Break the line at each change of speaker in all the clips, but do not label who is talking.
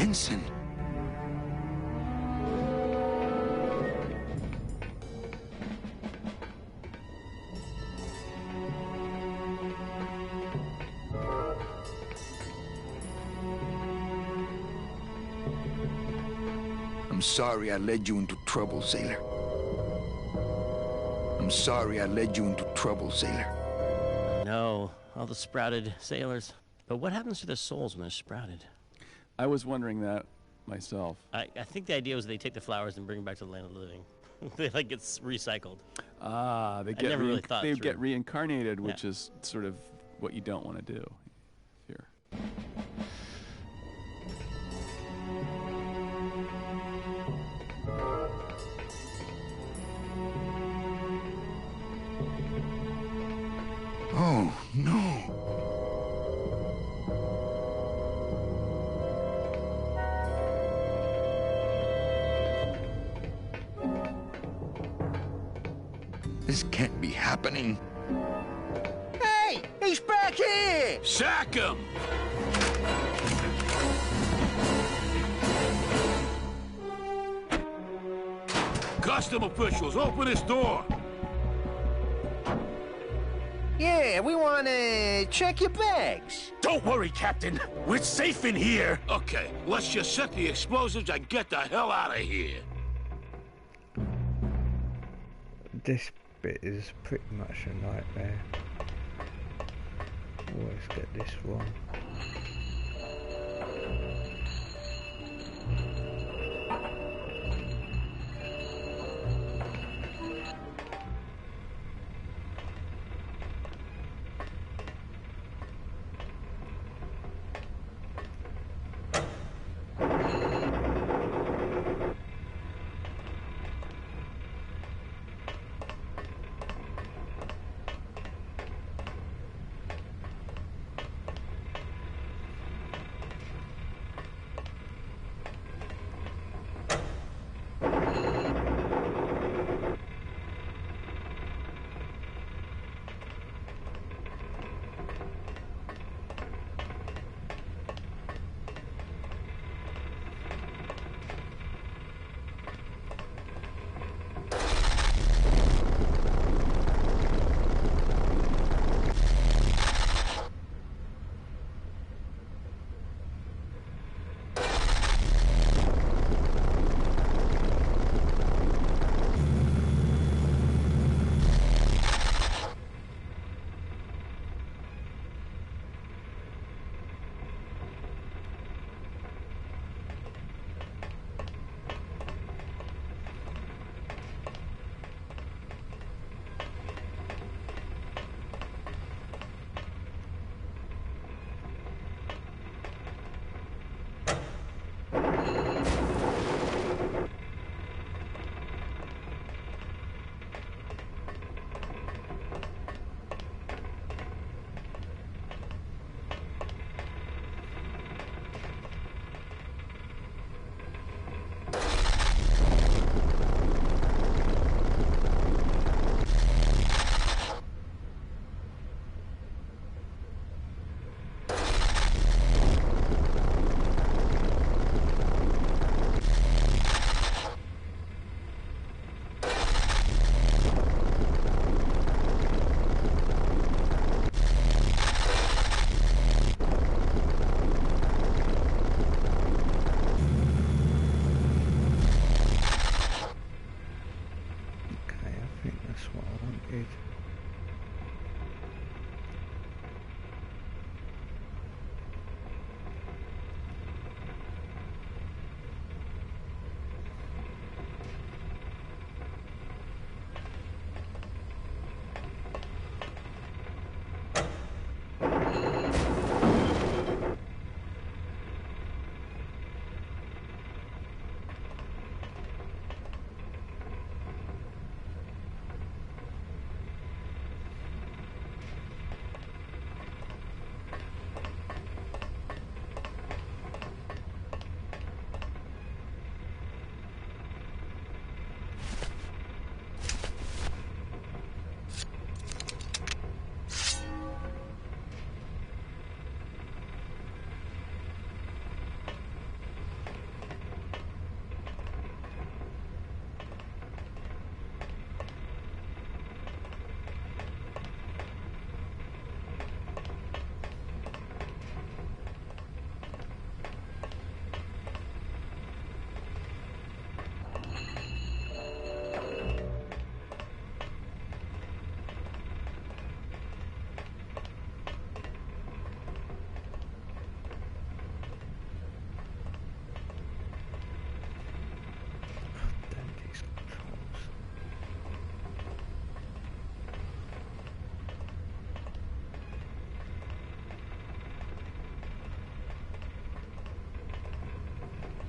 Ensign. I'm sorry I led you into trouble, sailor. I'm sorry I led you into trouble, sailor.
No, all the sprouted sailors. But what happens to their souls when they're sprouted?
I was wondering that myself.
I think the idea was they take the flowers and bring them back to the land of the living. They like gets recycled.
Ah, they get reincarnated, which is sort of what you don't want to do here.
Oh, no. This can't be happening.
Hey! He's back here!
Sack him! Custom officials, open this door!
Yeah, we want to check your bags.
Don't worry, Captain. We're safe in here. Okay, let's just set the explosives and get the hell out of here.
This bit is pretty much a nightmare. Always get this wrong.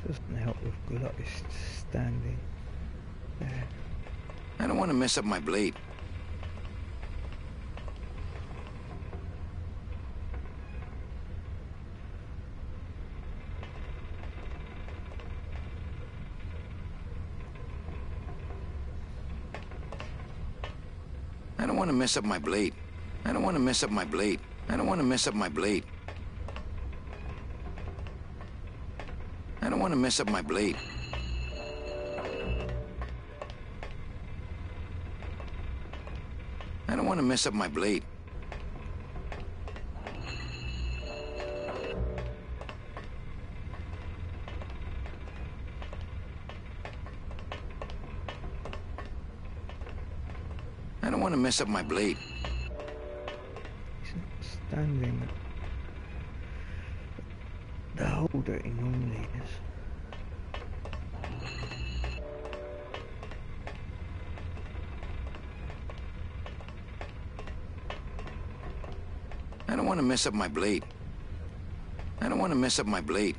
Doesn't help with Glottis standing there.
I don't want to mess up my blade. I don't want to mess up my blade. I don't want to mess up my blade. I don't want to mess up my blade. I don't want to mess up my blade. I don't want to mess up my blade. I don't want to mess up my blade.
He's not standing at the holder he normally is.
I don't want to mess up my blade. I don't want to mess up my blade.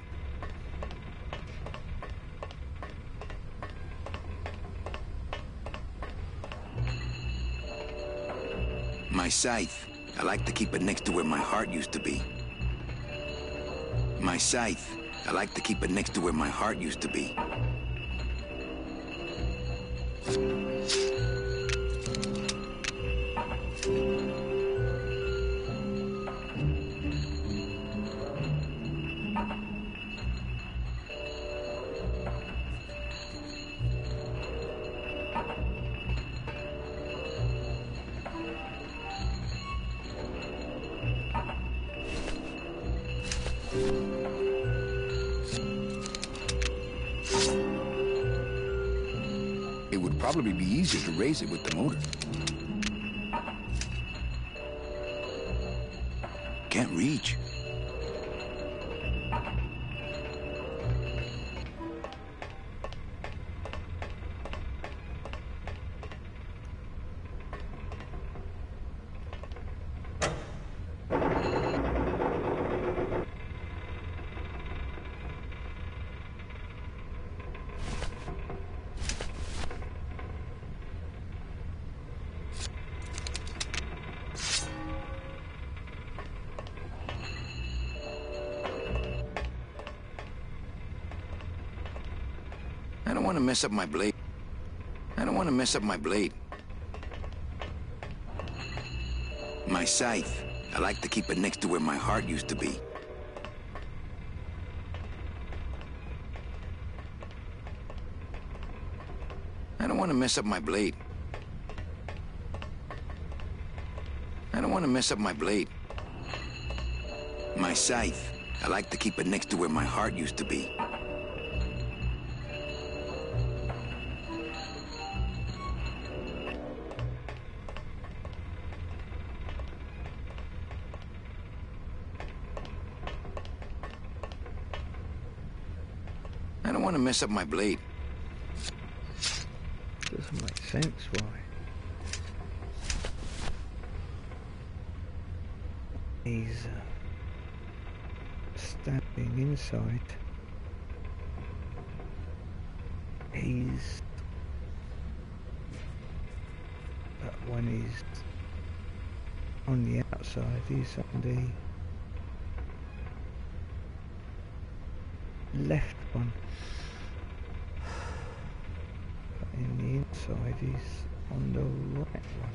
My scythe. I like to keep it next to where my heart used to be. My scythe. I like to keep it next to where my heart used to be. It would probably be easier to raise it with the motor. Can't reach. I don't want to mess up my blade. I don't want to mess up my blade. My scythe. I like to keep it next to where my heart used to be. I don't want to mess up my blade. I don't want to mess up my blade. My scythe. I like to keep it next to where my heart used to be. I don't want to mess up my blade.
Doesn't make sense why. He's standing inside. But when he's on the outside, he's on the left one. But in the inside, he's on the right one.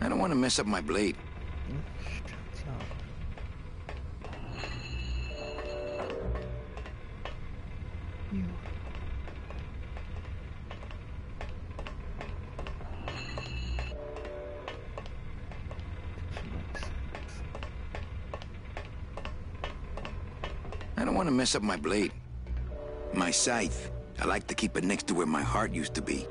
I don't want to mess up my blade.
Shut up. You.
I don't want to mess up my blade. My scythe. I like to keep it next to where my heart used to be.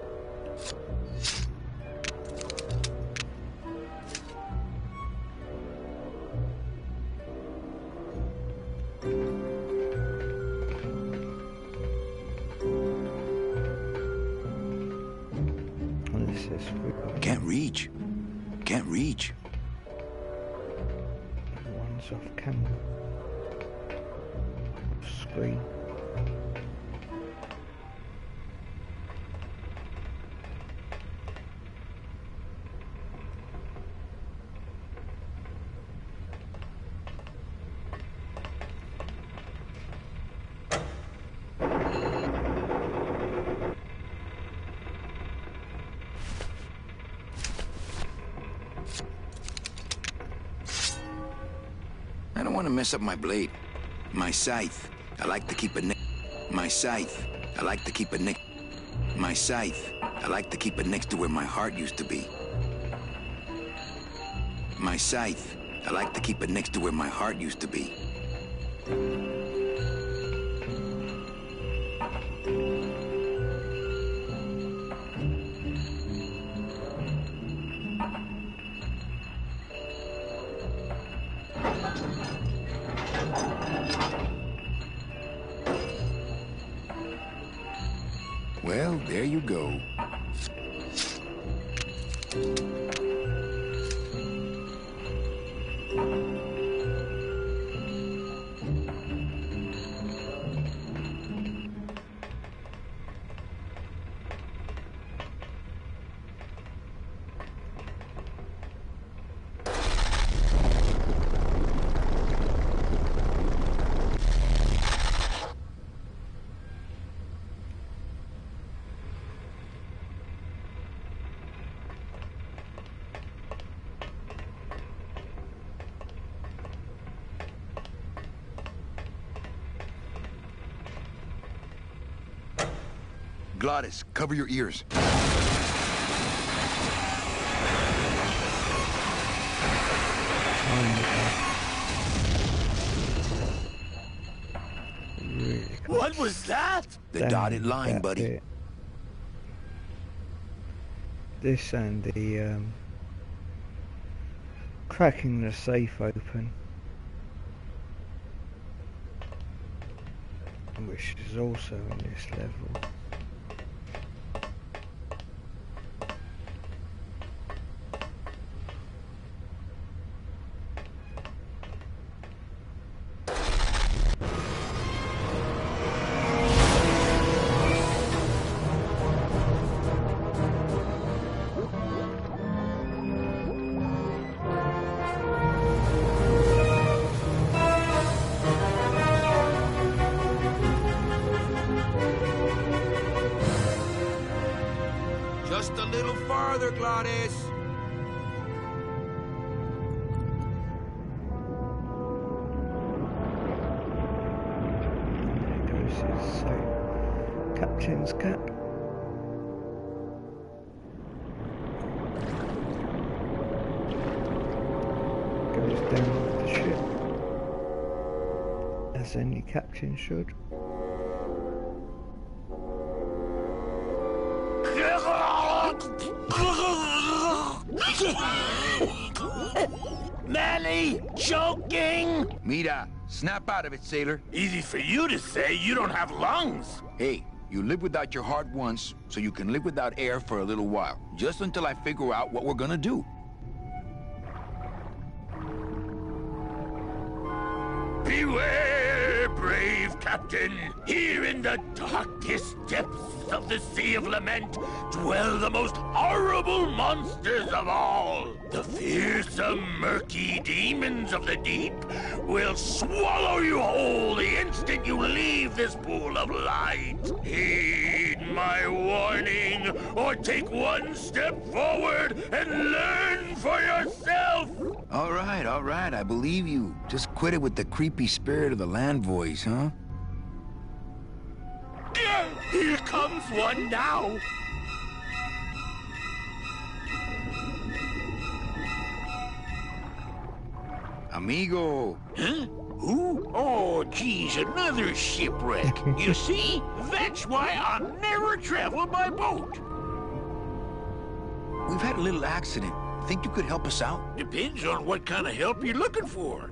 Can't reach. Can't reach.
One's off camera. Screen.
I don't want to mess up my blade. My scythe. I like to keep it My scythe. I like to keep it My scythe. I like to keep it next to where my heart used to be. My scythe. I like to keep it next to where my heart used to be. Well, there you go. Glottis, cover your ears.
What was that?
The dotted line, buddy.
Bit. This and the cracking the safe open, which is also in this level.
Just a little farther, Glottis.
There goes his captain's cap. Goes down with the ship, as any captain should.
Manny, joking?
Mira, snap out of it, sailor.
Easy for you to say, you don't have lungs.
Hey, you live without your heart once, so you can live without air for a little while. Just until I figure out what we're gonna do.
Beware, brave captain. Here in the darkest depths of the Sea of Lament dwell the most horrible monsters of all. The fearsome, murky demons of the deep will swallow you whole the instant you leave this pool of light. Heed my warning, or take one step forward and learn for yourself!
All right, I believe you. Just quit it with the creepy spirit of the land voice, huh?
Here comes one now!
Amigo!
Huh? Who? Oh, geez, another shipwreck. You see? That's why I never travel by boat.
We've had a little accident. Think you could help us out?
Depends on what kind of help you're looking for.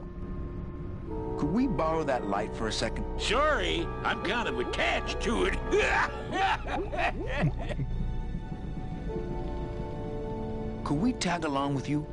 Could we borrow that light for a second?
Sorry, I'm kind of attached to it.
Could we tag along with you?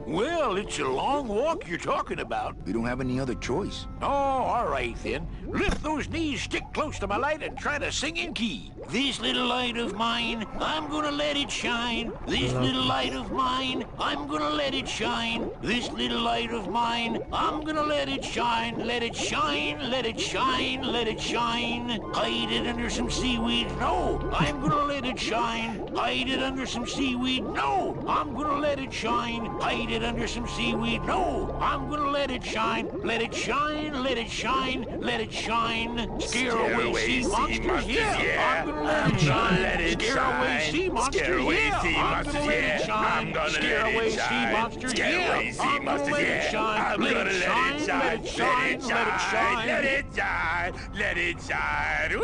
Well, it's a long walk you're talking about.
We don't have any other choice.
Oh, all right then. Lift those knees, stick close to my light, and try to sing in key. This little light of mine, I'm gonna let it shine. This little light of mine, I'm gonna let it shine. This little light of mine, I'm gonna let it shine. Let it shine, let it shine, let it shine. Hide it under some seaweed. No, I'm gonna let it shine. Hide it under some seaweed. No, I'm gonna let it shine. Hide it under some seaweed. No, I'm gonna let it shine. Let it shine, let it shine, let it shine. Scare away sea monsters. Yeah, I'm gonna let it shine. Scare away sea monsters. Yeah, I'm gonna let it shine. Scare away sea monsters. Yeah, I'm gonna let it shine. Let it shine, let it shine, let it shine. Let it shine, let it shine.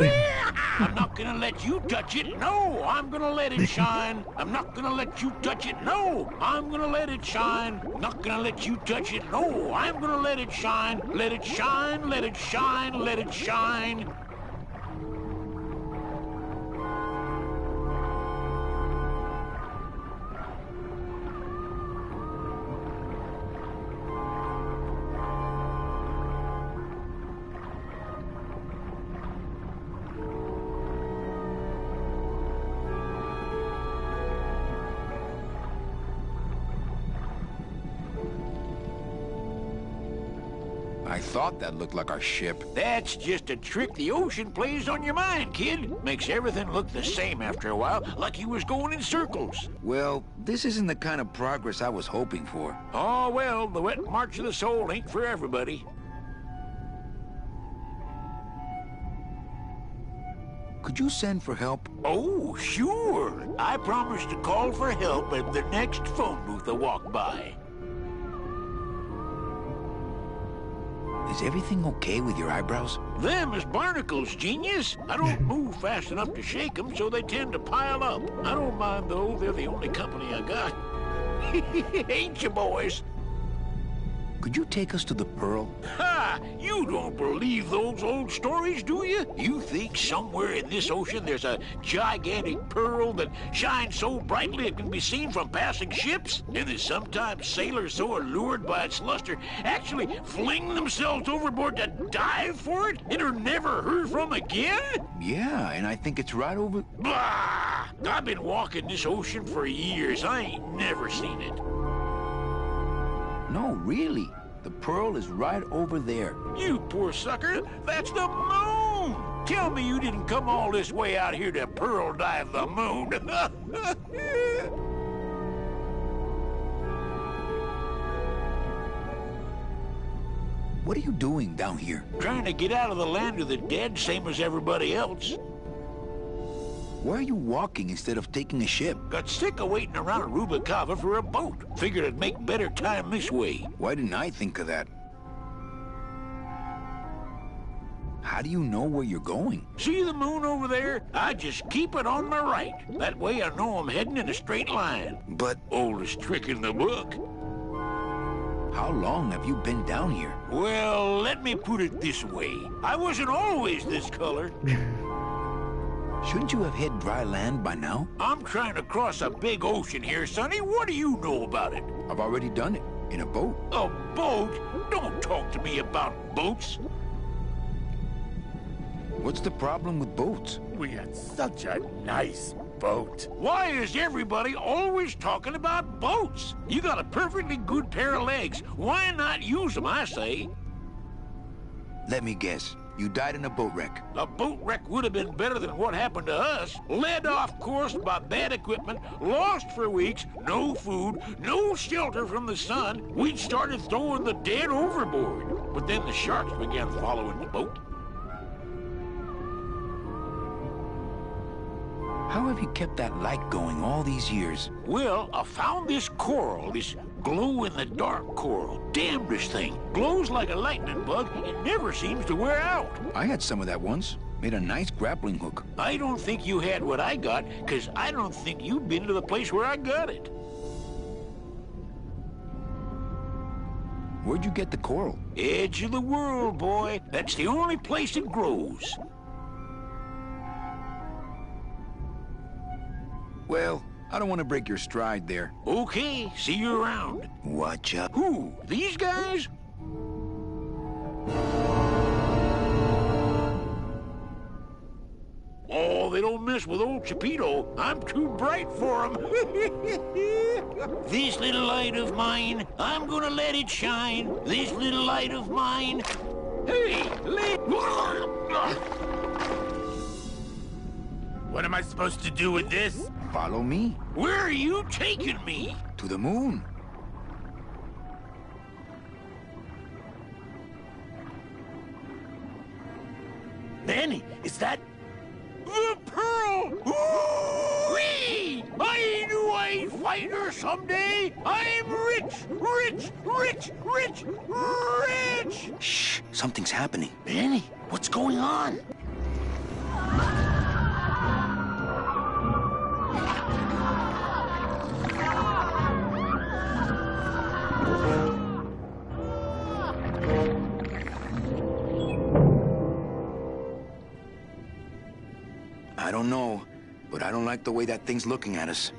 I'm not gonna let you touch it. No, I'm gonna let it shine. I'm not gonna let you touch it. No, I'm gonna let it shine. Not gonna let you touch it. No, I'm gonna let it shine. Let it shine, let it shine, let it shine.
I thought that looked like our ship.
That's just a trick the ocean plays on your mind, kid. Makes everything look the same after a while, like you was going in circles.
Well, this isn't the kind of progress I was hoping for.
Oh, well, the wet march of the soul ain't for everybody.
Could you send for help?
Oh, sure. I promise to call for help at the next phone booth I walk by.
Is everything okay with your eyebrows?
Them is barnacles, genius. I don't move fast enough to shake them, so they tend to pile up. I don't mind, though. They're the only company I got. Ain't you, boys?
Could you take us to the Pearl?
Ha! You don't believe those old stories, do you? You think somewhere in this ocean there's a gigantic pearl that shines so brightly it can be seen from passing ships? And that sometimes sailors so allured by its luster actually fling themselves overboard to dive for it and are never heard from again?
Yeah, and I think it's right over...
Blah! I've been walking this ocean for years. I ain't never seen it.
No, really. The Pearl is right over there.
You poor sucker. That's the moon. Tell me you didn't come all this way out here to pearl dive the moon.
What are you doing down here?
Trying to get out of the land of the dead, same as everybody else.
Why are you walking instead of taking a ship?
Got sick of waiting around Rubicava for a boat. Figured I'd make better time this way.
Why didn't I think of that? How do you know where you're going?
See the moon over there? I just keep it on my right. That way I know I'm heading in a straight line.
But...
Oldest trick in the book.
How long have you been down here?
Well, let me put it this way. I wasn't always this color.
Shouldn't you have hit dry land by now?
I'm trying to cross a big ocean here, Sonny. What do you know about it?
I've already done it. In a boat.
A boat? Don't talk to me about boats.
What's the problem with boats?
We had such a nice boat. Why is everybody always talking about boats? You got a perfectly good pair of legs. Why not use them, I say?
Let me guess. You died in a boat wreck.
A boat wreck would have been better than what happened to us. Led off course by bad equipment, lost for weeks, no food, no shelter from the sun. We'd started throwing the dead overboard. But then the sharks began following the boat.
How have you kept that light going all these years?
Well, I found this coral, this glow-in-the-dark coral. Damnedest thing. Glows like a lightning bug and never seems to wear out.
I had some of that once. Made a nice grappling hook.
I don't think you had what I got, because I don't think you've been to the place where I got it.
Where'd you get the coral?
Edge of the world, boy. That's the only place it grows.
Well, I don't want to break your stride there.
Okay, see you around.
Watch out.
Who? These guys? Oh, they don't mess with old Chepito. I'm too bright for them. This little light of mine, I'm gonna let it shine. This little light of mine. Hey, what am I supposed to do with this?
Follow me.
Where are you taking me?
To the moon.
Manny, is that the pearl? Whee! I knew I'd find her someday. I'm rich, rich, rich, rich, rich.
Shh, something's happening.
Manny, what's going on?
I don't know, but I don't like the way that thing's looking at us.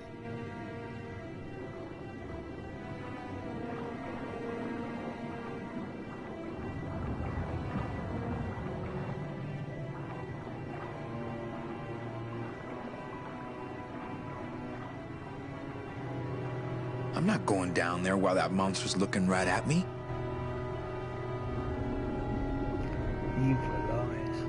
I'm not going down there while that monster's looking right at me.
Evil eyes.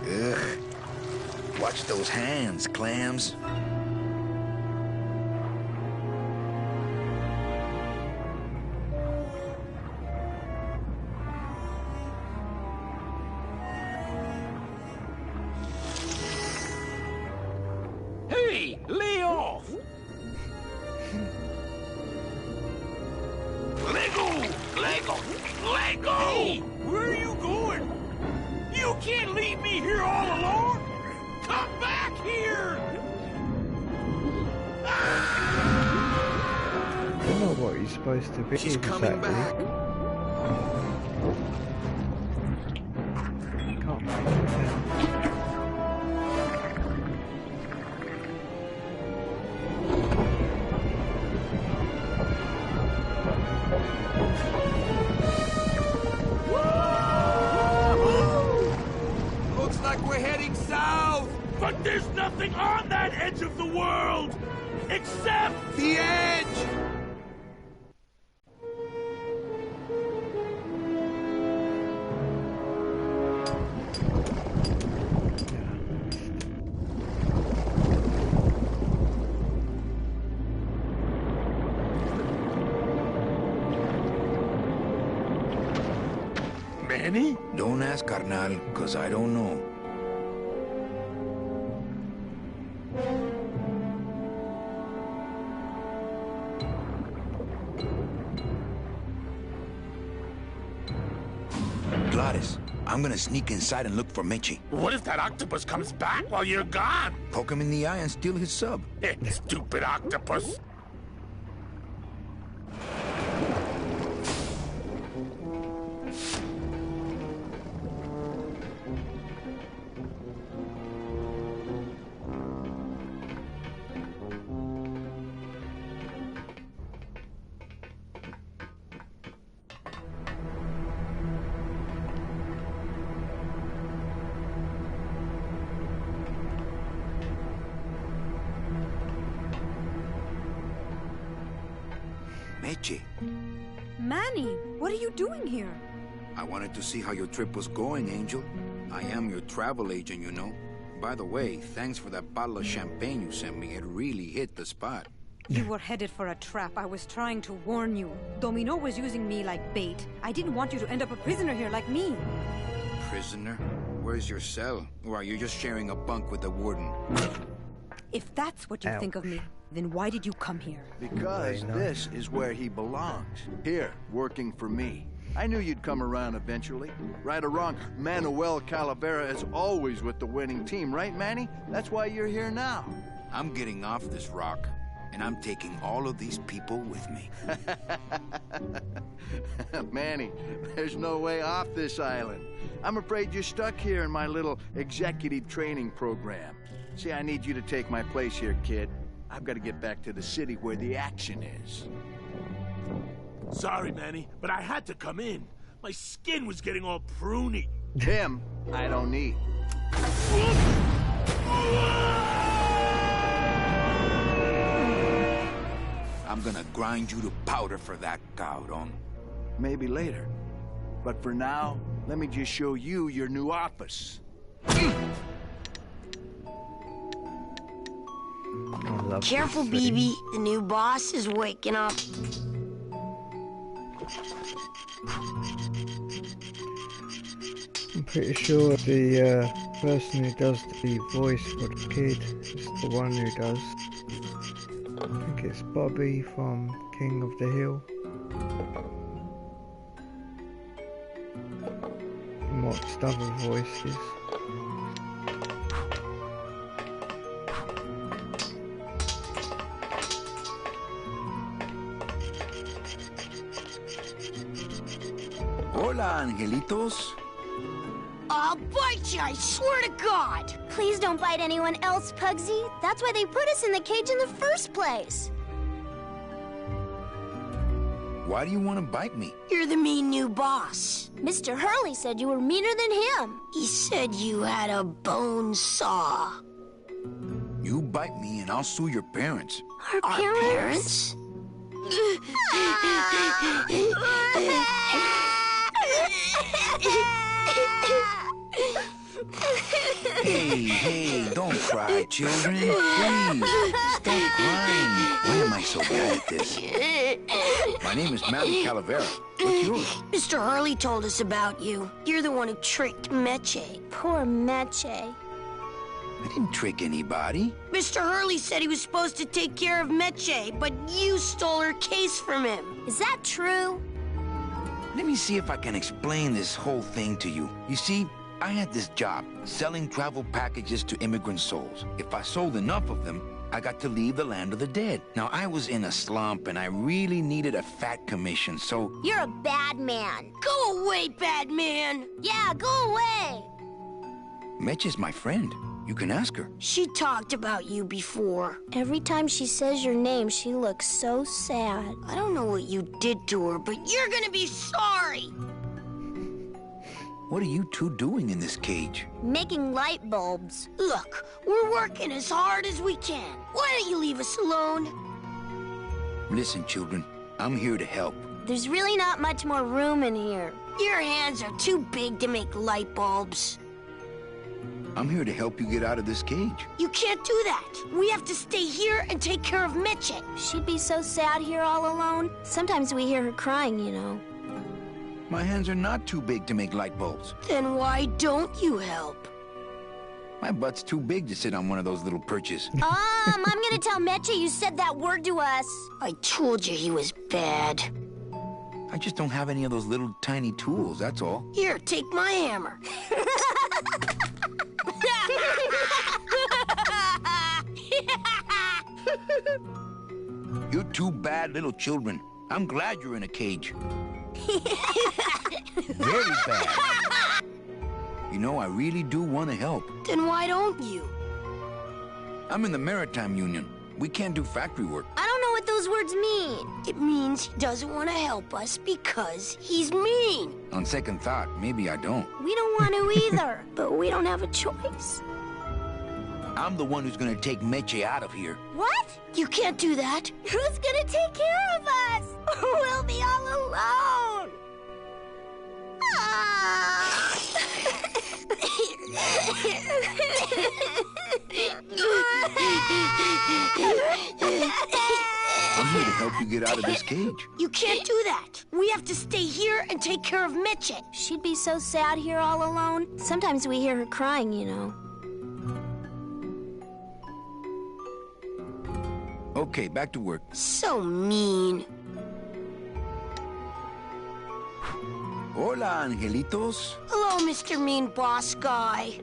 Ugh. Watch those hands, clams.
Hey, lay off! Lego! Lego! Lego! Hey, where are you going? You can't leave me here all alone! Come back here!
I don't know what he's supposed to be.
She's coming back.
Can't make it out.
Looks like we're heading south.
But there's nothing on that edge of the world! Except
The edge!
Manny?
Don't ask, carnal, cause I don't know. Gladys, I'm gonna sneak inside and look for Meche.
What if that octopus comes back while you're gone?
Poke him in the eye and steal his sub.
Stupid octopus.
Meche,
Manny, what are you doing here?
I wanted to see how your trip was going, Angel. I am your travel agent, you know. By the way, thanks for that bottle of champagne you sent me. It really hit the spot.
You were headed for a trap. I was trying to warn you. Domino was using me like bait. I didn't want you to end up a prisoner here like me.
Prisoner? Where's your cell? Or are you just sharing a bunk with the warden?
If that's what you think of me, then why did you come here?
Because this is where he belongs. Here, working for me. I knew you'd come around eventually. Right or wrong, Manuel Calavera is always with the winning team, right, Manny? That's why you're here now.
I'm getting off this rock, and I'm taking all of these people with me.
Manny, there's no way off this island. I'm afraid you're stuck here in my little executive training program. See, I need you to take my place here, kid. I've got to get back to the city where the action is.
Sorry, Manny, but I had to come in. My skin was getting all pruny.
Him, I don't need.
I'm gonna grind you to powder for that, cabrón.
Maybe later. But for now, let me just show you your new office.
Careful, BB. The new boss is waking up.
I'm pretty sure the person who does the voice for the kid is the one who does. I think it's Bobby from King of the Hill. And what's the other voices?
Hola, angelitos.
I'll bite you, I swear to God!
Please don't bite anyone else, Pugsy. That's why they put us in the cage in the first place.
Why do you want to bite me?
You're the mean new boss.
Mr. Hurley said you were meaner than him.
He said you had a bone saw.
You bite me and I'll sue your parents.
Our parents?
Hey, don't cry, children. Please, stop crying. Why am I so bad at this? My name is Matthew Calavera. What's yours?
Mr. Hurley told us about you. You're the one who tricked Meche.
Poor Meche.
I didn't trick anybody.
Mr. Hurley said he was supposed to take care of Meche, but you stole her case from him.
Is that true?
Let me see if I can explain this whole thing to you. You see, I had this job, selling travel packages to immigrant souls. If I sold enough of them, I got to leave the land of the dead. Now, I was in a slump, and I really needed a fat commission, so...
You're a bad man.
Go away, bad man!
Yeah, go away!
Meche's my friend. You can ask her.
She talked about you before.
Every time she says your name, she looks so sad.
I don't know what you did to her, but you're gonna be sorry!
What are you two doing in this cage?
Making light bulbs.
Look, we're working as hard as we can. Why don't you leave us alone?
Listen, children, I'm here to help.
There's really not much more room in here.
Your hands are too big to make light bulbs.
I'm here to help you get out of this cage.
You can't do that. We have to stay here and take care of Meche.
She'd be so sad here all alone. Sometimes we hear her crying, you know.
My hands are not too big to make light bulbs.
Then why don't you help?
My butt's too big to sit on one of those little perches.
I'm gonna tell Meche you said that word to us.
I told you he was bad.
I just don't have any of those little tiny tools, that's all.
Here, take my hammer.
You're two bad little children. I'm glad you're in a cage. Very bad. You know, I really do want to help.
Then why don't you?
I'm in the Maritime Union. We can't do factory work.
I don't know what those words mean.
It means he doesn't want to help us because he's mean.
On second thought, maybe I don't.
We don't want to either, but we don't have a choice.
I'm the one who's gonna take Meche out of here.
What?
You can't do that.
Who's gonna take care of us? We'll be all alone.
I'm here to help you get out of this cage.
You can't do that. We have to stay here and take care of Meche.
She'd be so sad here all alone. Sometimes we hear her crying, you know.
Okay, back to work.
So mean.
Hola, angelitos.
Hello, Mr. Mean Boss Guy.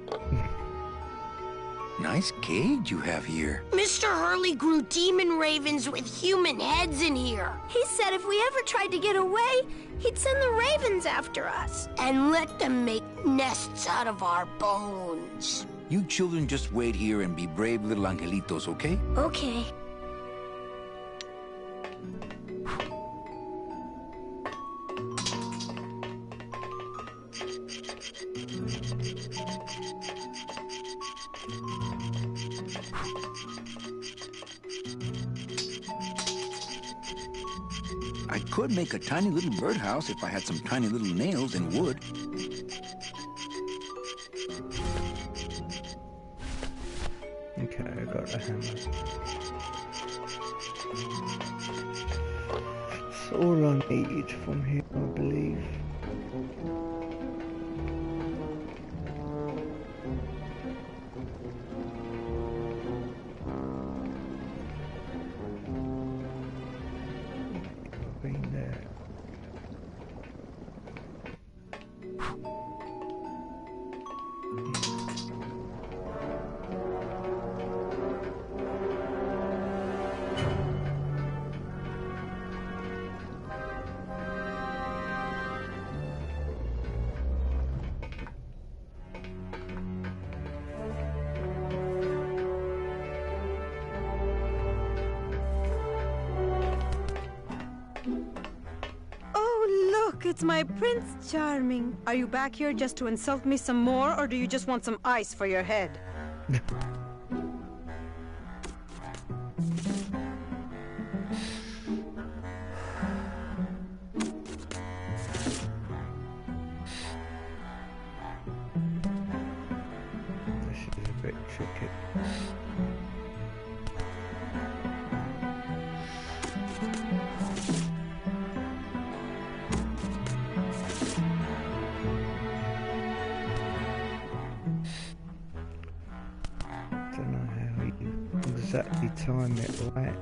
Nice cage you have here.
Mr. Hurley grew demon ravens with human heads in here.
He said if we ever tried to get away, he'd send the ravens after us.
And let them make nests out of our bones.
You children just wait here and be brave little angelitos, okay?
Okay.
I could make a tiny little birdhouse if I had some tiny little nails and wood.
Okay, I got a hammer. That's all I need from here, I believe. Been there.
It's my Prince Charming. Are you back here just to insult me some more, or do you just want some ice for your head?
This is a bit tricky. Exactly time it right.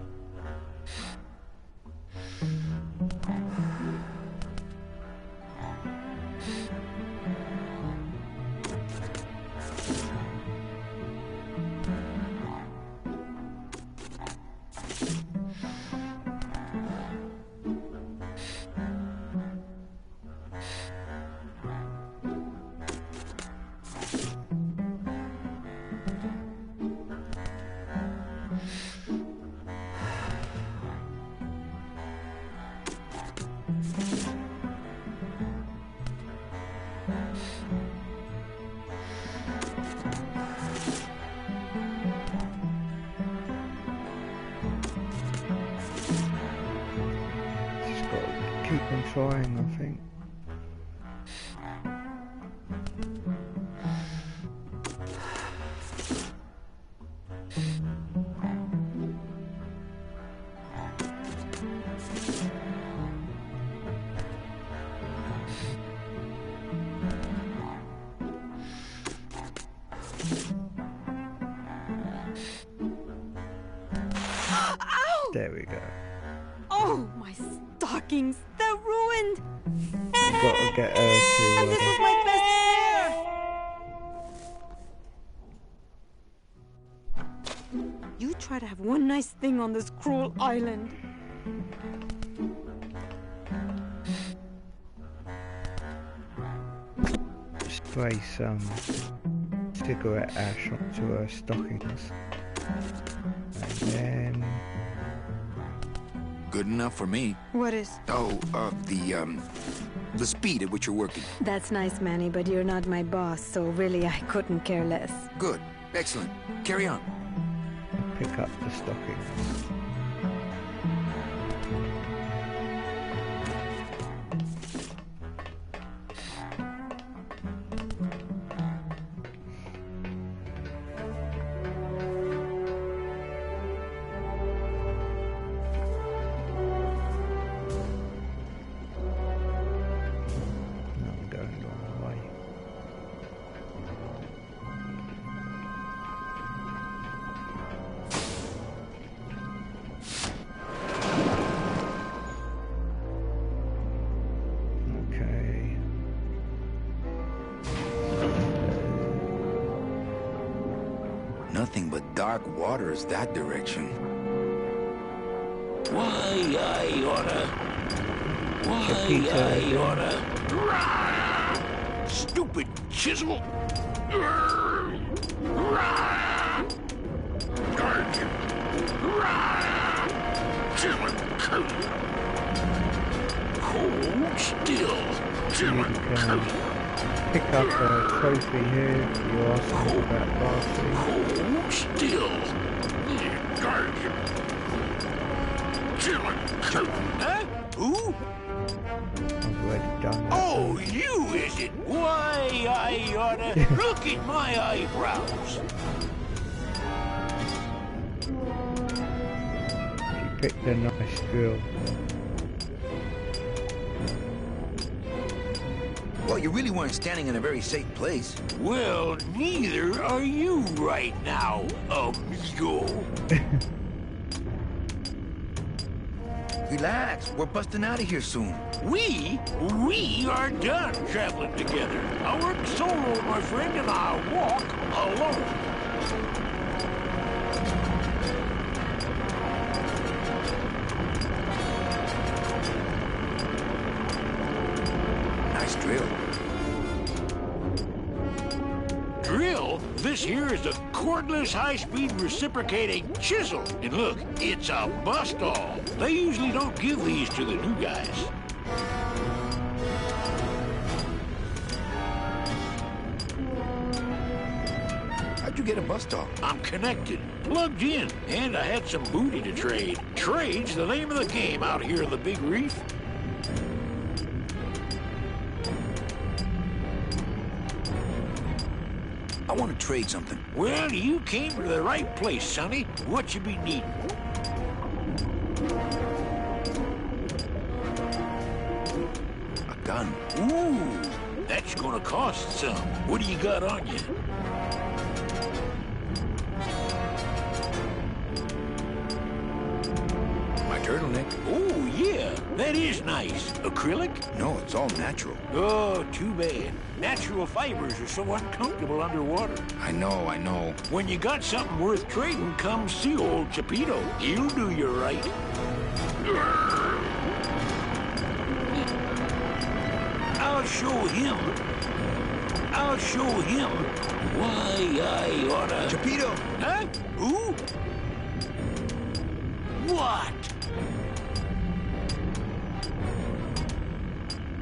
Keep on trying, I think. There we go.
Oh, my stockings! They're ruined!
Gotta get her to...
And this was my best pair! You try to have one nice thing on this cruel island.
Spray some cigarette ash onto her stockings. And then...
Good enough for me.
What is?
Oh, the speed at which you're working.
That's nice, Manny, but you're not my boss, so really I couldn't care less.
Good. Excellent. Carry on.
Pick up the stockings.
Nothing but dark waters that direction.
Why I oughta. Why I oughta. Stupid chisel. Guardian. Chillin' coat. Hold still. Chillin' coat.
Pick up a trophy here. You asked me about lastly.
Hold still. Guardian. Chillin' coat. Huh? Who?
I've already done that.
Oh, you is it? Why, I oughta. Look at my eyebrows.
She picked a nice drill.
Well, you really weren't standing in a very safe place.
Well, neither are you right now, amigo.
Relax, we're busting out of here soon.
We are done traveling together. I work solo, my friend, and I walk alone.
Nice drill.
Drill? This here is a cordless, high-speed reciprocating chisel. And look, it's a bust-all. They usually don't give these to the new guys.
How'd you get a bust-off?
I'm connected, plugged in, and I had some booty to trade. Trade's the name of the game out here in the Big Reef.
I want to trade something.
Well, you came to the right place, sonny. What you be needing?
A gun.
Ooh, that's gonna cost some. What do you got on you?
My turtleneck.
Oh, yeah, that is nice. Acrylic?
No, it's all natural.
Oh, too bad. Natural fibers are so uncomfortable underwater.
I know.
When you got something worth trading, come see old Chepito. He'll do you right. I'll show him why I oughta...
Chepito!
Huh? Who? What?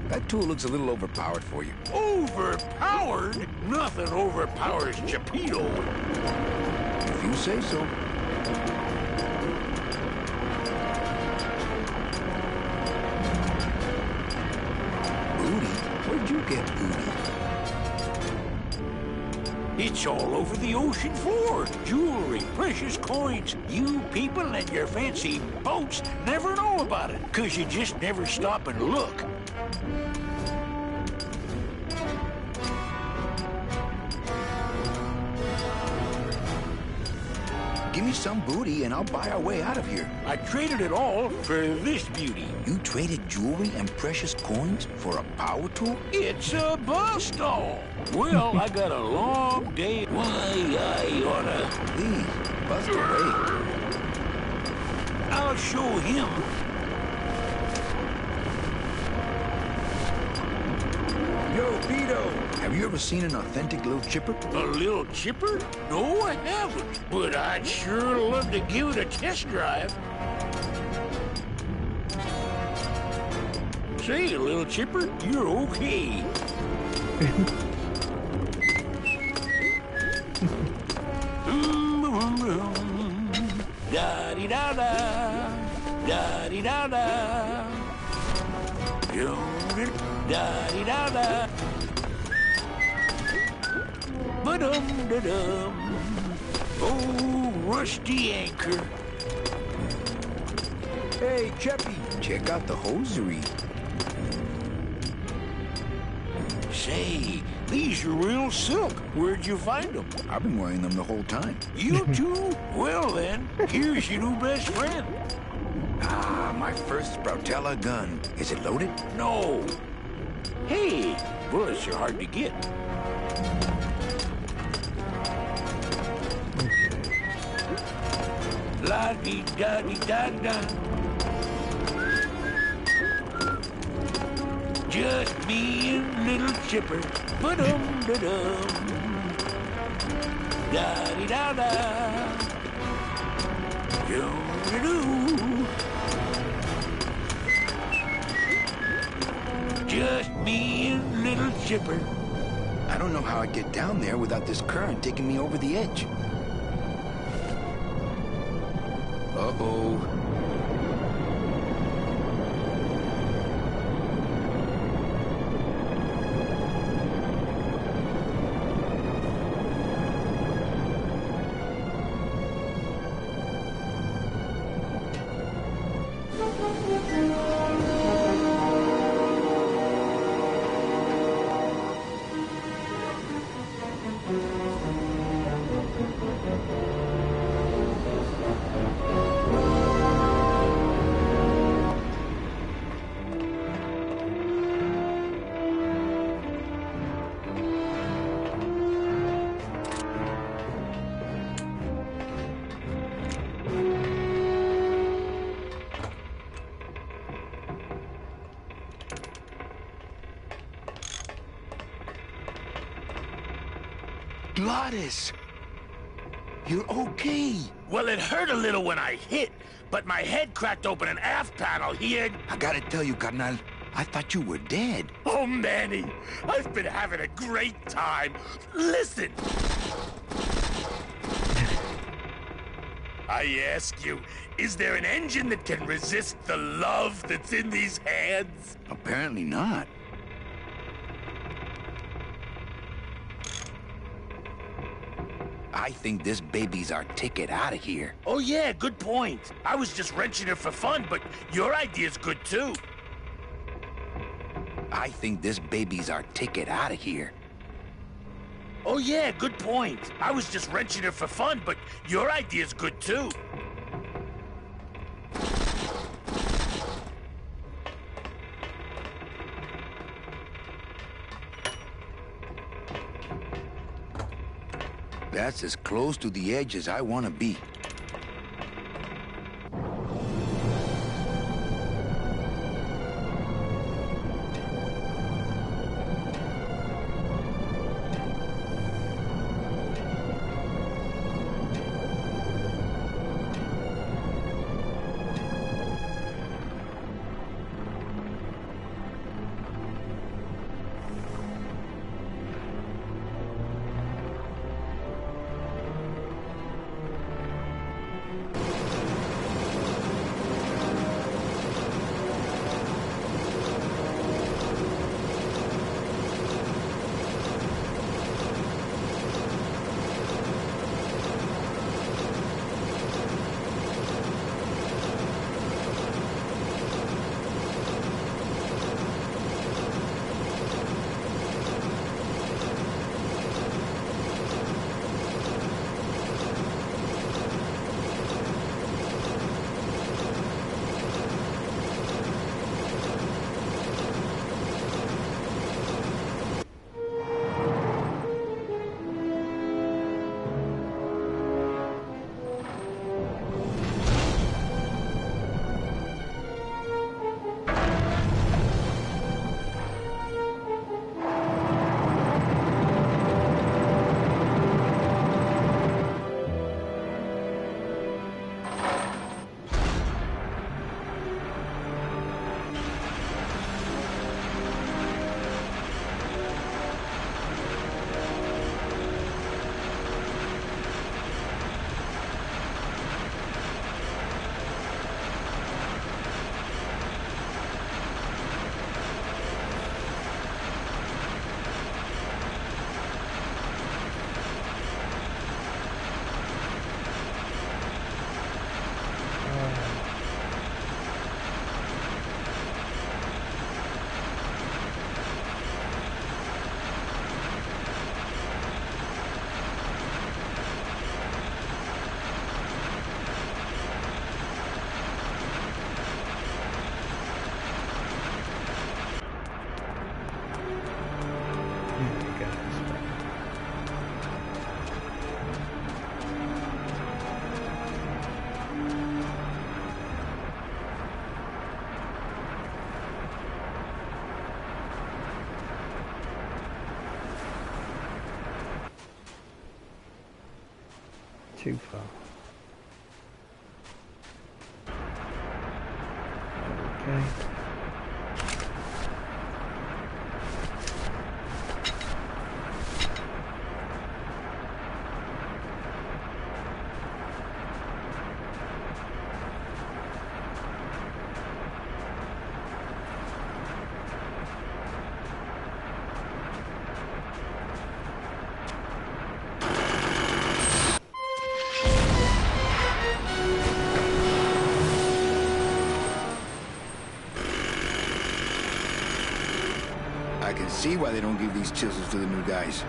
That tool looks a little overpowered for you.
Overpowered? Nothing overpowers Chepito.
If you say so. Booty? Where'd you get booty?
It's all over the ocean floor. Jewelry, precious coins. You people and your fancy boats never know about it, 'cause you just never stop and look.
Give me some booty and I'll buy our way out of here.
I traded it all for this beauty.
You traded jewelry and precious coins for a power tool?
It's a bus stall. Well, I got a long day. Why, I oughta...
Please, bust away.
I'll show him.
Yo, Vito, have you ever seen an authentic little chipper?
A little chipper? No, I haven't. But I'd sure love to give it a test drive. Say, little chipper, you're okay. Da-dee-da-da, da-dee-da-da. Da-dee-da-da. Ba-dum-da-dum. Oh, rusty anchor.
Hey, Cheppy, check out the hosiery.
Say, these are real silk. Where'd you find them?
I've been wearing them the whole time.
You too? Well then, here's your new best friend.
Ah, my first Sproutella gun. Is it loaded?
No. Hey, bullets are hard to get. La-dee-da-dee-da-da. Just me and little chipper. Ba-dum-da-dum. Da-dee-da-da. Do-do-do. Just me and little chipper.
I don't know how I'd get down there without this current taking me over the edge. Uh-oh. Gladys! You're okay!
Well, it hurt a little when I hit, but my head cracked open an aft panel here.
I gotta tell you, carnal, I thought you were dead.
Oh, Manny, I've been having a great time. Listen! I ask you, is there an engine that can resist the love that's in these hands?
Apparently not. I think this baby's our ticket out of here.
Oh yeah, good point. I was just wrenching it for fun, but your idea's good too.
I think this baby's our ticket out of here.
Oh yeah, good point. I was just wrenching it for fun, but your idea's good too.
That's as close to the edge as I want to be.
too far. Okay.
I can see why they don't give these chisels to the new guys.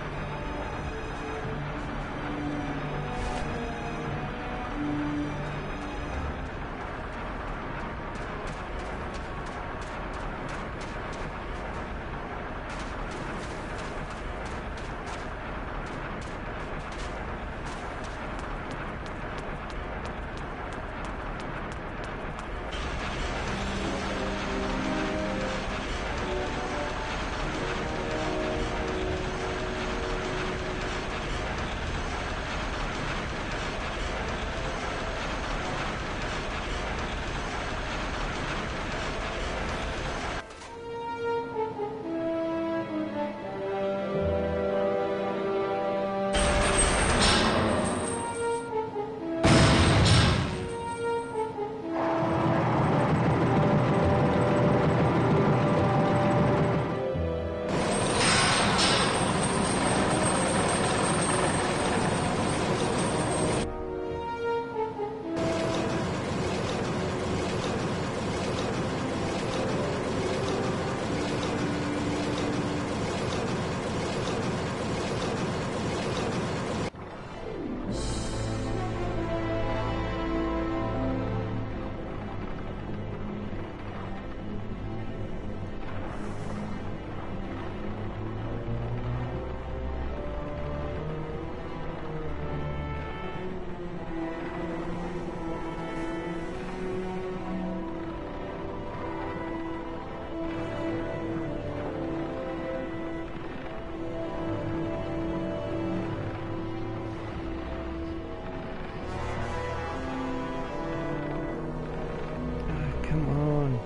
Come on.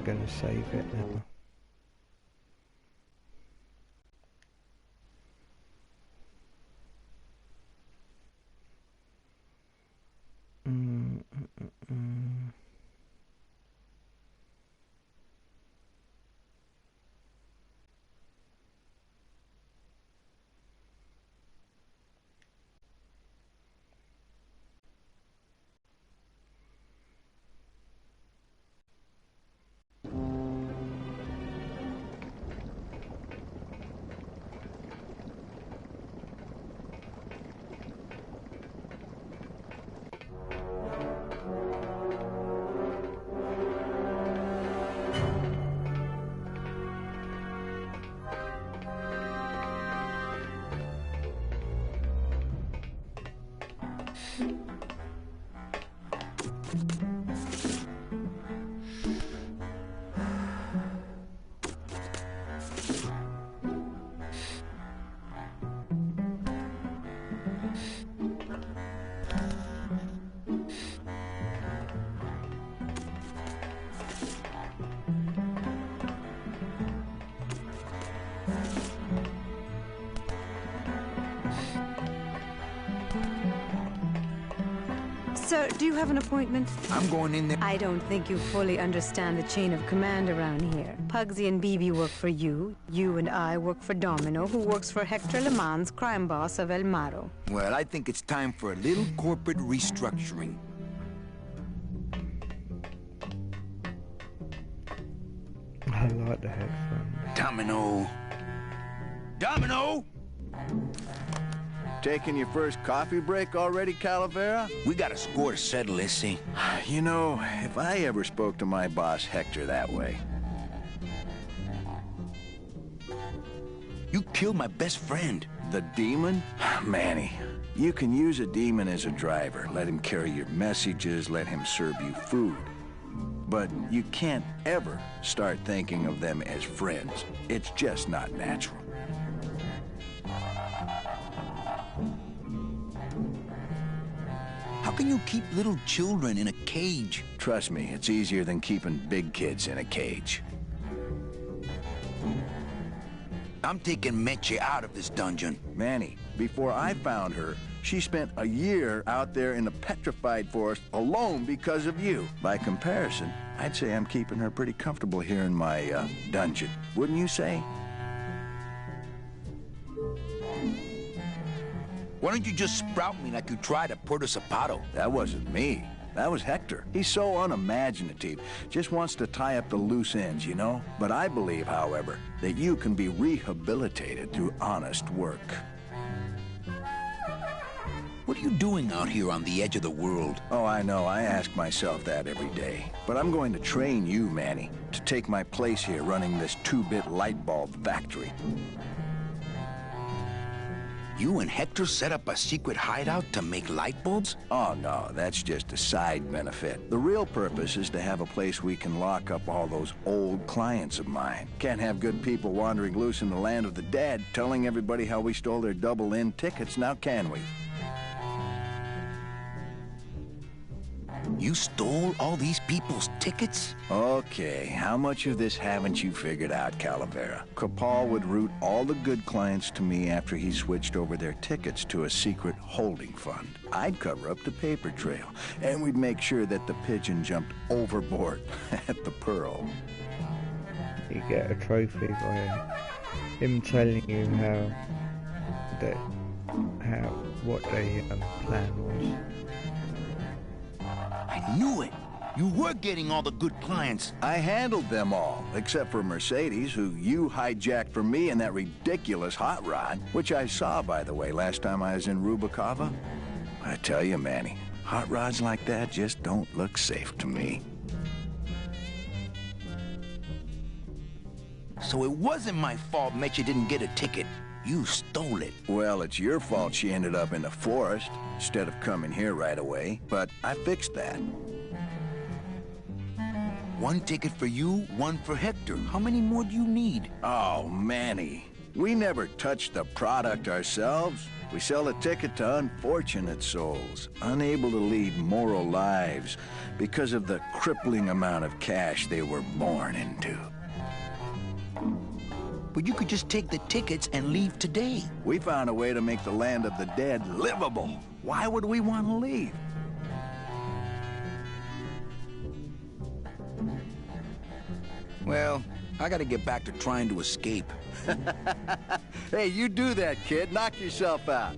Going to save it now.
Sir, do you have an appointment?
I'm going in there.
I don't think you fully understand the chain of command around here. Pugsy and BB work for you. You and I work for Domino, who works for Hector Le Mans, crime boss of El Maro.
Well, I think it's time for a little corporate restructuring.
I like the headphones.
Domino! Domino!
Taking your first coffee break already, Calavera?
We got a score to settle, Issy.
You know, if I ever spoke to my boss Hector that way...
You killed my best friend.
The demon? Manny, you can use a demon as a driver. Let him carry your messages, let him serve you food. But you can't ever start thinking of them as friends. It's just not natural.
How can you keep little children in a cage?
Trust me, it's easier than keeping big kids in a cage.
I'm taking Meche out of this dungeon.
Manny, before I found her, she spent a year out there in the petrified forest alone because of you. By comparison, I'd say I'm keeping her pretty comfortable here in my, dungeon. Wouldn't you say?
Why don't you just sprout me like you tried at Puerto Zapato?
That wasn't me. That was Hector. He's so unimaginative. Just wants to tie up the loose ends, you know? But I believe, however, that you can be rehabilitated through honest work.
What are you doing out here on the edge of the world?
Oh, I know. I ask myself that every day. But I'm going to train you, Manny, to take my place here running this 2-bit light bulb factory.
You and Hector set up a secret hideout to make light bulbs?
Oh, no, that's just a side benefit. The real purpose is to have a place we can lock up all those old clients of mine. Can't have good people wandering loose in the land of the dead, telling everybody how we stole their double-in tickets, now can we?
You stole all these people's tickets?
Okay, how much of this haven't you figured out, Calavera? Capal would route all the good clients to me after he switched over their tickets to a secret holding fund. I'd cover up the paper trail, and we'd make sure that the pigeon jumped overboard at the Pearl.
You get a trophy by him telling you what the plan was.
I knew it! You were getting all the good clients.
I handled them all, except for Mercedes, who you hijacked from me in that ridiculous hot rod, which I saw, by the way, last time I was in Rubacava. I tell you, Manny, hot rods like that just don't look safe to me.
So it wasn't my fault Meche didn't get a ticket. You stole it.
Well, it's your fault she ended up in the forest instead of coming here right away, but I fixed that.
One ticket for you, one for Hector. How many more do you need?
Oh, Manny, we never touch the product ourselves. We sell a ticket to unfortunate souls, unable to lead moral lives because of the crippling amount of cash they were born into.
But you could just take the tickets and leave today.
We found a way to make the land of the dead livable. Why would we want to leave?
Well, I gotta get back to trying to escape.
Hey, you do that, kid. Knock yourself out.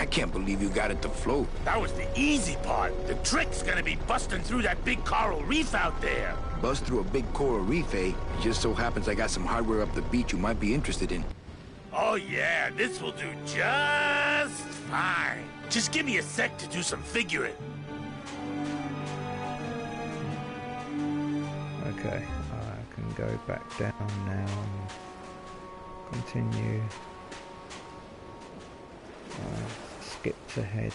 can't believe you got it to float.
That was the easy part. The trick's gonna be busting through that big coral reef out there.
Bust through a big coral reef, eh? It just so happens I got some hardware up the beach you might be interested in.
Oh yeah, this will do just fine. Just give me a sec to do some figuring.
Okay, I can go back down now and continue. Skipped ahead.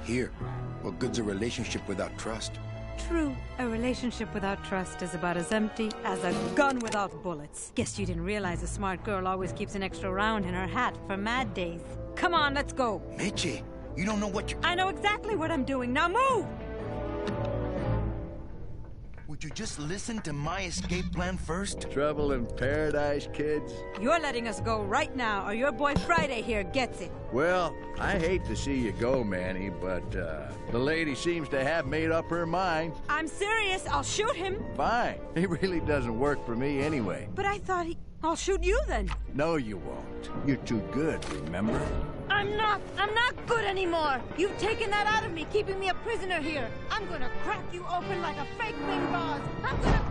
Here, what good's a relationship without trust?
True, a relationship without trust is about as empty as a gun without bullets. Guess you didn't realize a smart girl always keeps an extra round in her hat for mad days. Come on, let's go.
Meche, you don't know what
I know exactly what I'm doing. Now move!
Would you just listen to my escape plan first?
Trouble in paradise, kids?
You're letting us go right now, or your boy Friday here gets it.
Well, I hate to see you go, Manny, but the lady seems to have made up her mind.
I'm serious. I'll shoot him.
Fine. He really doesn't work for me anyway.
But I thought I'll shoot you then.
No, you won't. You're too good, remember?
I'm not good anymore. You've taken that out of me, keeping me a prisoner here. I'm gonna crack you open like a fake wing gauze. I'm gonna...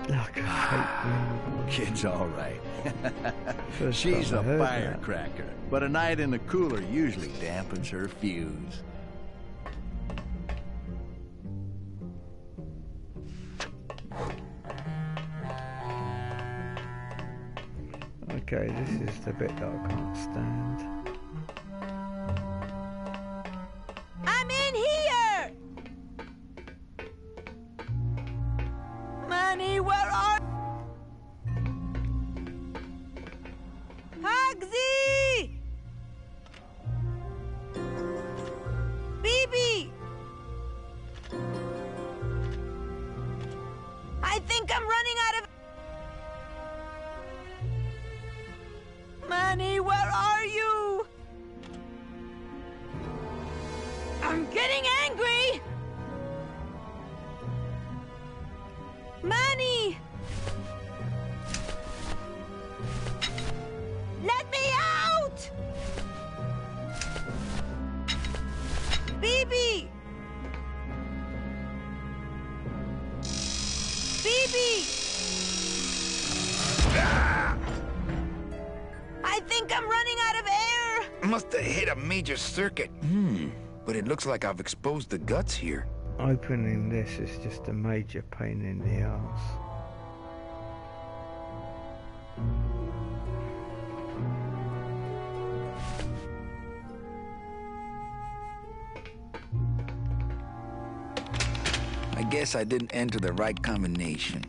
Like a fake wing.
Kid's all right. She's a firecracker, but a night in the cooler usually dampens her fuse.
Okay, this is the bit that I can't stand.
I'm in here! Manny, where are... Pugsy! Bibi! I think I'm running out of... Manny, where are you?
think I'm running out of air!
Must have hit a major circuit. But it looks like I've exposed the guts here.
Opening this is just a major pain in the arse.
I guess I didn't enter the right combination.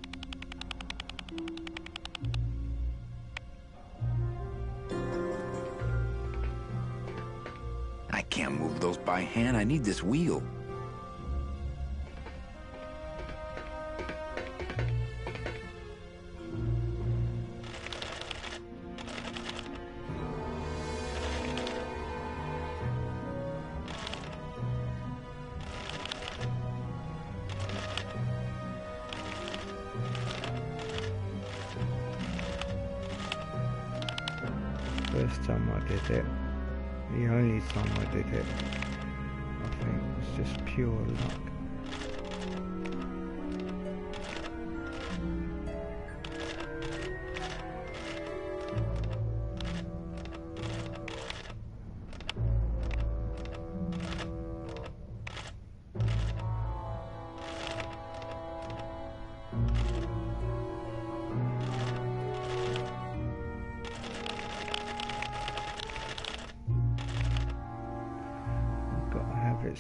I can't move those by hand. I need this wheel.
First time I did it, the only time I did it, I think was just pure luck.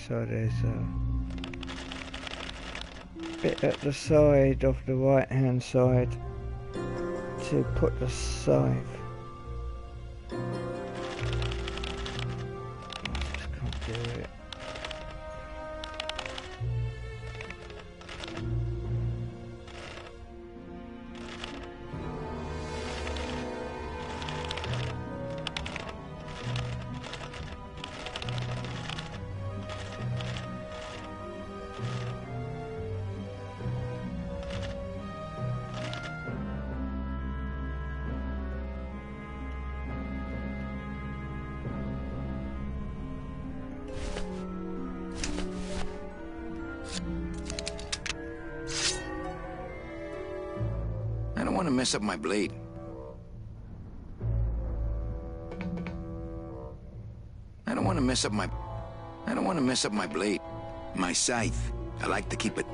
So there's a bit at the side of the right hand side to put the scythe. I just can't do it.
I don't want to mess up my blade. I don't want to mess up my blade. My scythe. I like to keep it.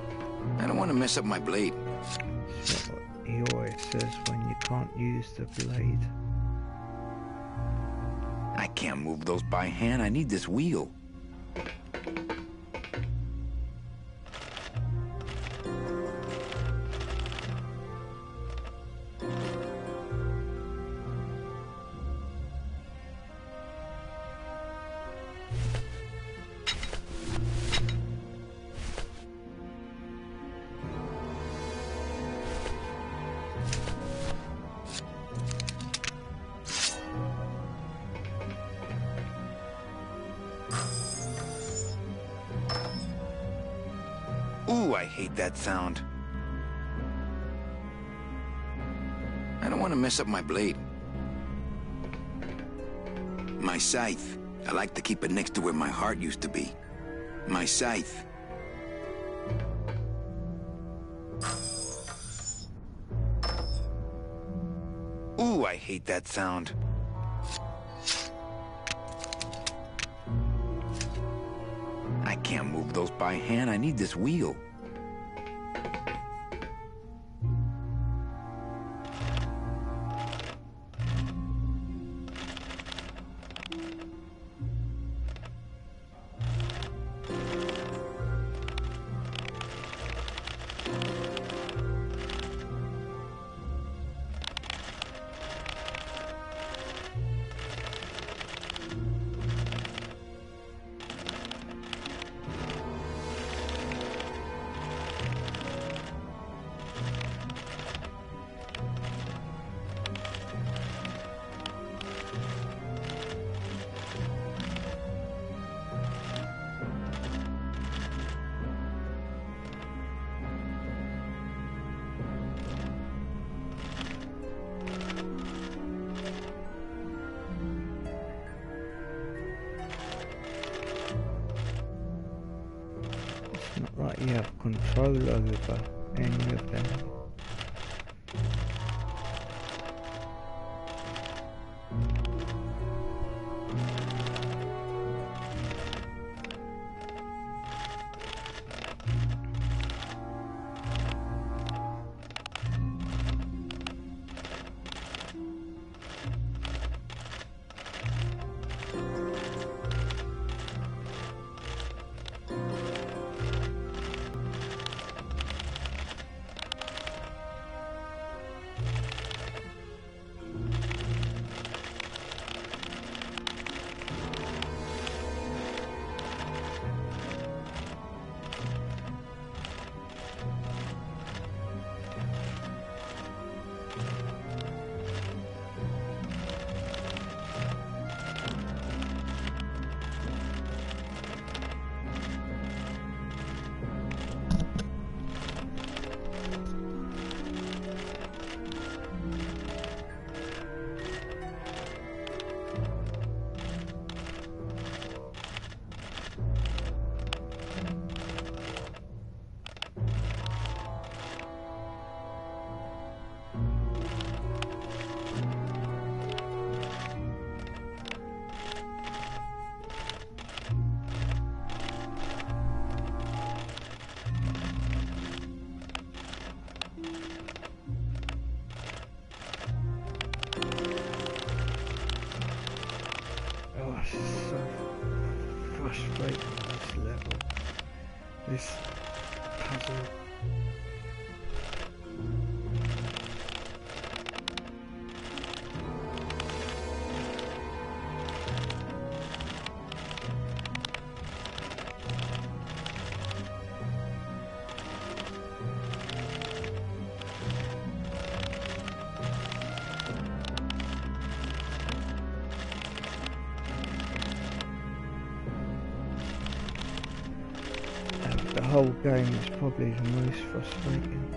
I don't want to mess up my blade.
That's what he always says when you can't use the blade.
I can't move those by hand. I need this wheel. Ooh, I hate that sound. I don't want to mess up my blade. My scythe. I like to keep it next to where my heart used to be. My scythe. Ooh, I hate that sound. I can't move those by hand. I need this wheel.
Not like you have control over any of them. frustrating, this level. This puzzle. The whole game is probably the most frustrating.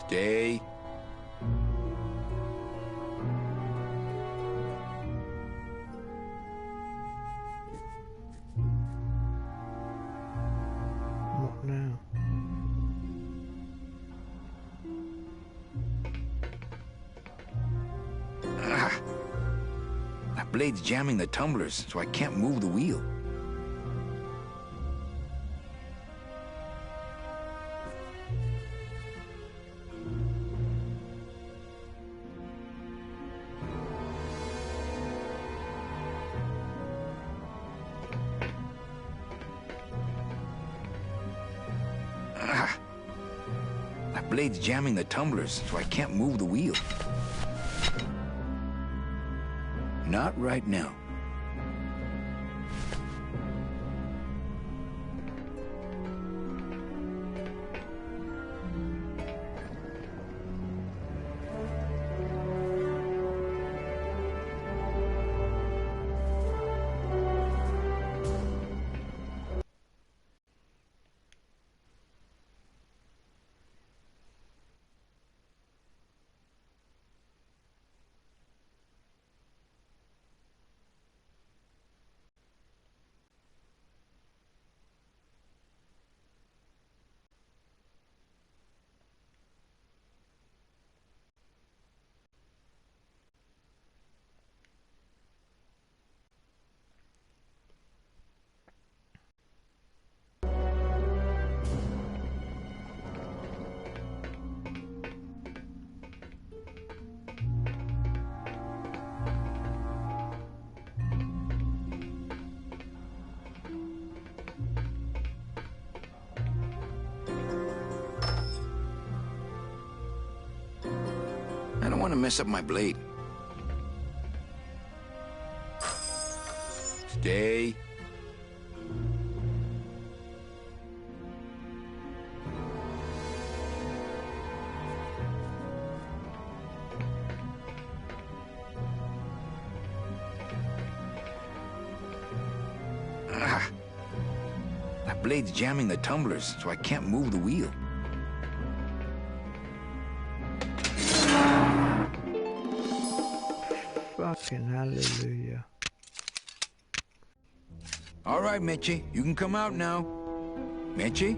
Stay.
What now?
That blade's jamming the tumblers, so I can't move the wheel. That blade's jamming the tumblers, so I can't move the wheel. Not right now. I don't want to mess up my blade. Stay. That blade's jamming the tumblers, so I can't move the wheel.
Fucking hallelujah.
All right, Mitchie, you can come out now. Mitchie?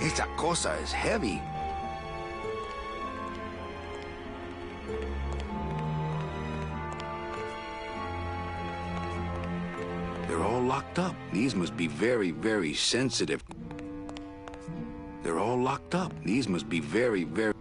Esa cosa is heavy. They're all locked up. These must be very, very sensitive. They're all locked up. These must be very, very...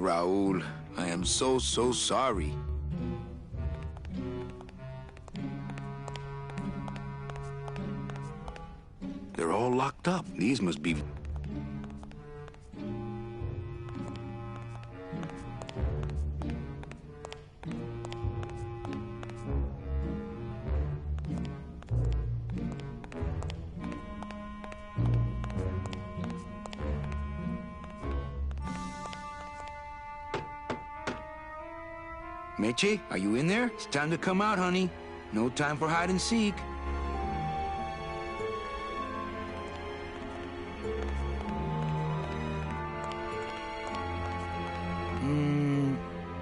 Raul, I am so sorry. They're all locked up. These must be... Meche, are you in there? It's time to come out, honey. No time for hide and seek.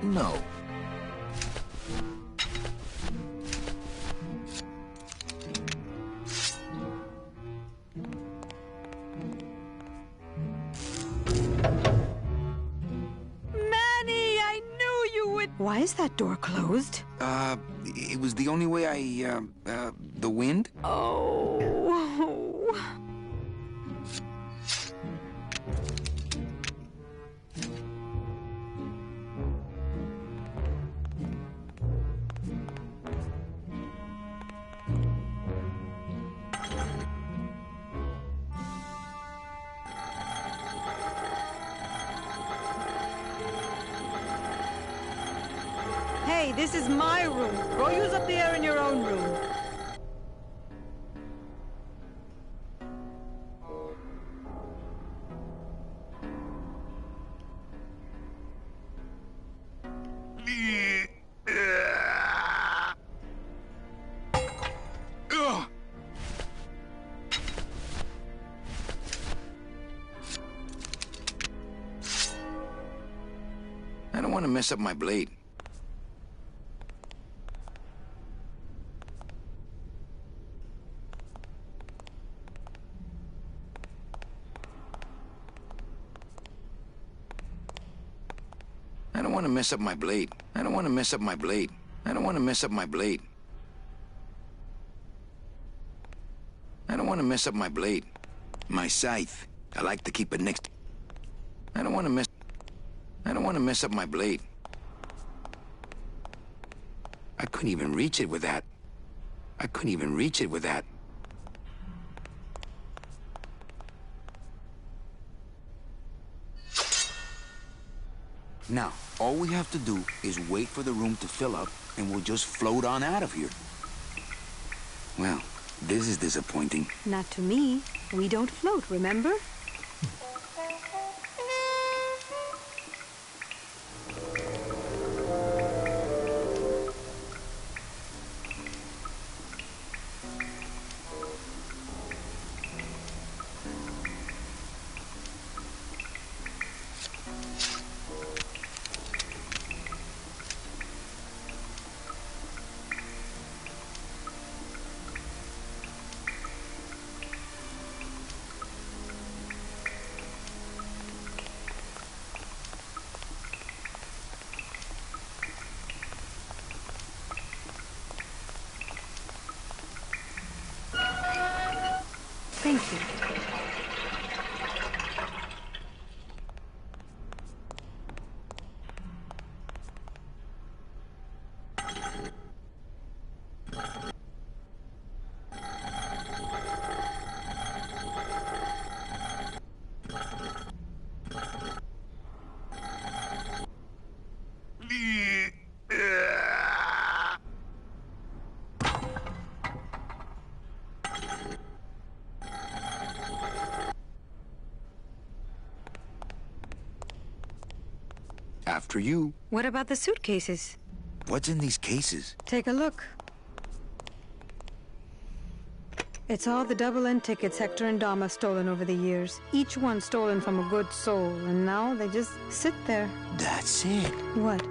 No.
Why is that door closed?
It was the only way the wind?
Oh. Hey, this is my room. Go use up the air in your own room.
I don't want to mess up my blade. I don't want to mess up my blade. I don't want to mess up my blade. I don't want to mess up my blade. I don't want to mess up my blade. My scythe. I like to keep it next. I don't want to mess up my blade. I couldn't even reach it with that. I couldn't even reach it with that. Now, all we have to do is wait for the room to fill up, and we'll just float on out of here. Well, this is disappointing.
Not to me. We don't float, remember? Thank you.
After you.
What about the suitcases?
What's in these cases?
Take a look. It's all the double-end tickets Hector and Dom have stolen over the years. Each one stolen from a good soul, and now they just sit there.
That's it.
What?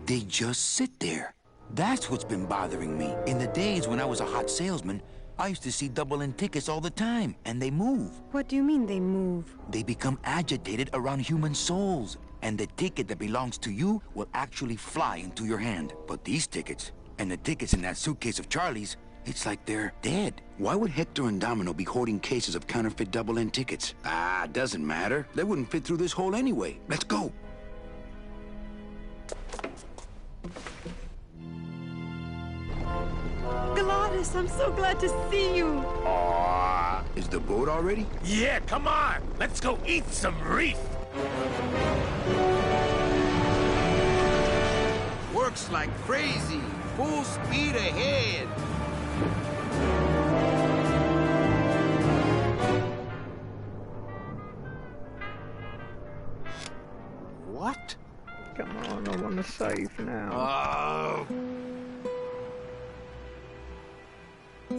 They just sit there. That's what's been bothering me. In the days when I was a hot salesman, I used to see double-end tickets all the time, and they move.
What do you mean they move?
They become agitated around human souls, and the ticket that belongs to you will actually fly into your hand. But these tickets, and the tickets in that suitcase of Charlie's, it's like they're dead. Why would Hector and Domino be hoarding cases of counterfeit double-end tickets? Ah, doesn't matter. They wouldn't fit through this hole anyway. Let's go.
Gladys, I'm so glad to see you.
Is the boat already?
Yeah, come on. Let's go eat some reef.
Works like crazy. Full speed ahead. What?
Come on, I want to save now.
Oh.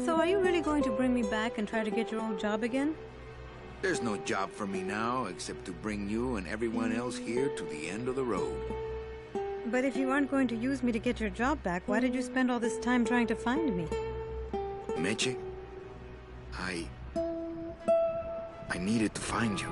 So are you really going to bring me back and try to get your old job again?
There's no job for me now except to bring you and everyone else here to the end of the road.
But if you aren't going to use me to get your job back, why did you spend all this time trying to find me?
Meche, I needed to find you.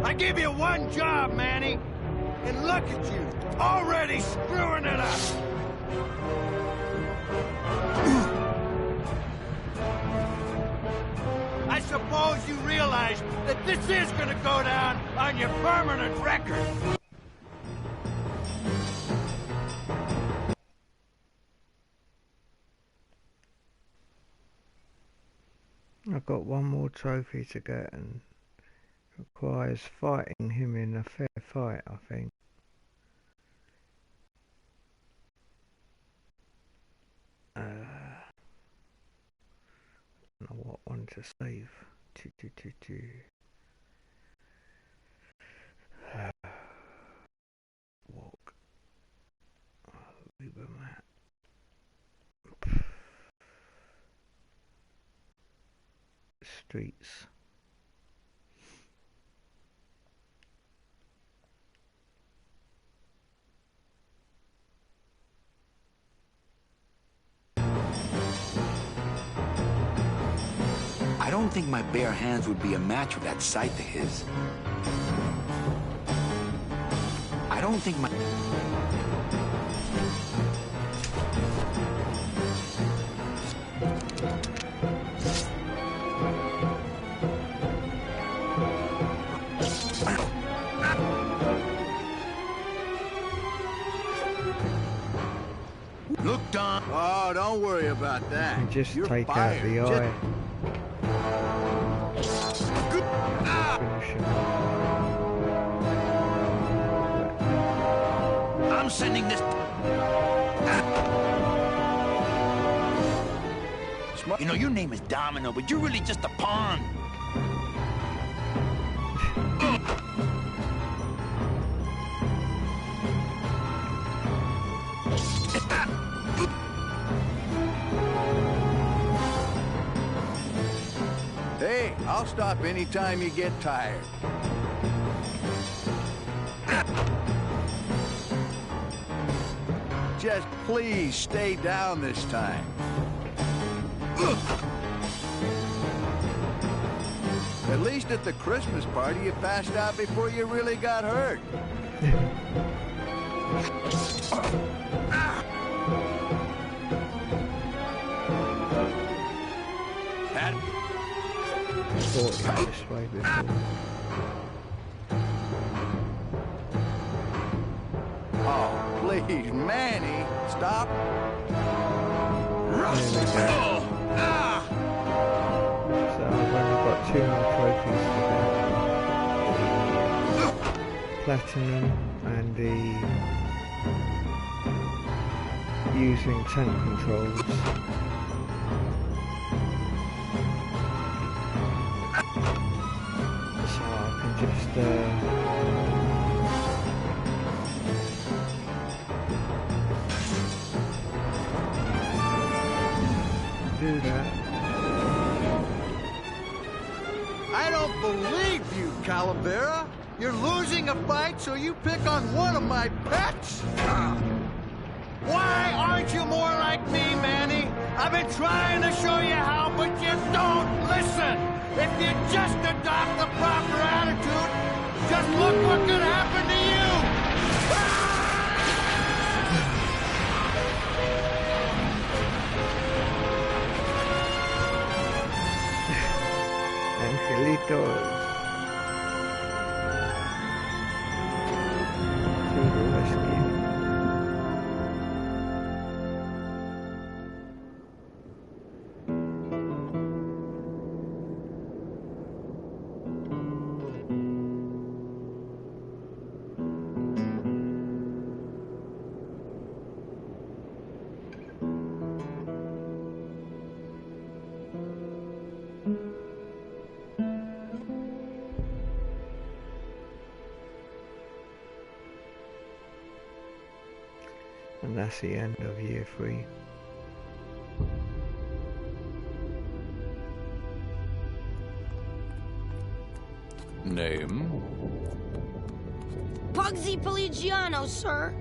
I give you one job, Manny. And look at you, already screwing it up. I suppose you realize that this is gonna go down on your permanent record.
I've got one more trophy to get, and requires fighting him in a fair fight, I think. I don't know what one to save. Walk. Uber map. Streets.
I don't think my bare hands would be a match with that sight of his. I don't think my... Look, Don.
Oh, don't worry about that.
And just
You're
take
fired.
out the eye.
I'm sending this... You know, your name is Domino, but you're really just a pawn.
Hey, I'll stop anytime you get tired. Just please stay down this time. At least at the Christmas party, you passed out before you really got hurt.
This way before.
Oh, please, Manny, stop.
So I've only got 2 more trophies to get. Platinum and the using tank controls. So I can just do that.
I don't believe you, Calavera. You're losing a fight, so you pick on one of my pets? Why aren't you more like me, Manny? I've been trying to show you how, but you don't listen. If you just adopt the proper attitude, just look what could happen to you.
Angelitos. To the rescue. And that's the end of year 3.
Name?
Pugsy Poligiano, sir.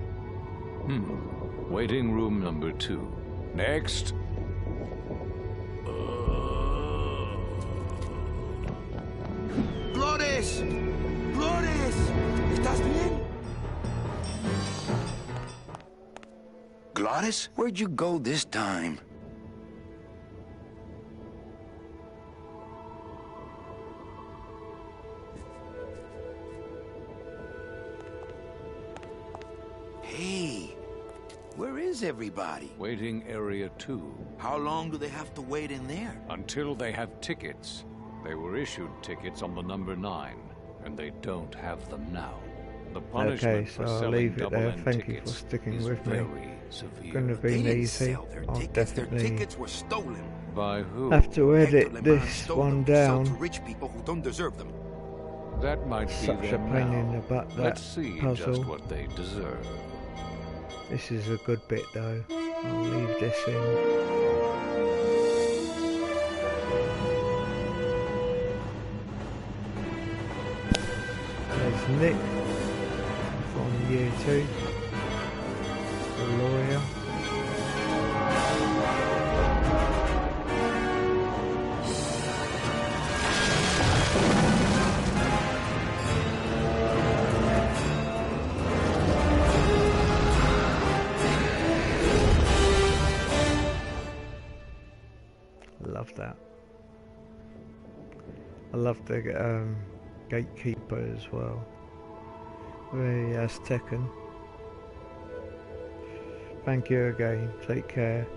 Waiting room number 2. Next.
¡Flores! ¡Flores! ¿Estás bien? Glottis, where'd you go this time? Hey, where is everybody?
Waiting area 2.
How long do they have to wait in there?
Until they have tickets. They were issued tickets on the number 9, and they don't have them now. The punishment for
I'll
selling
leave it there.
double-end
Thank you for
tickets
sticking
is
with me.
very severe.
Couldn't have been easy. I'll definitely
Their tickets were stolen.
By who?
have to edit this one down.
To rich people who don't deserve them.
That might be
Such a
them
pain
now.
in the butt, that
Let's see
puzzle.
just what they deserve.
This is a good bit though. I'll leave this in. There's Nick from year 2, the lawyer. Love that. I love the gatekeeper as well. Very Aztecan. Thank you again. Take care.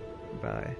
Bye.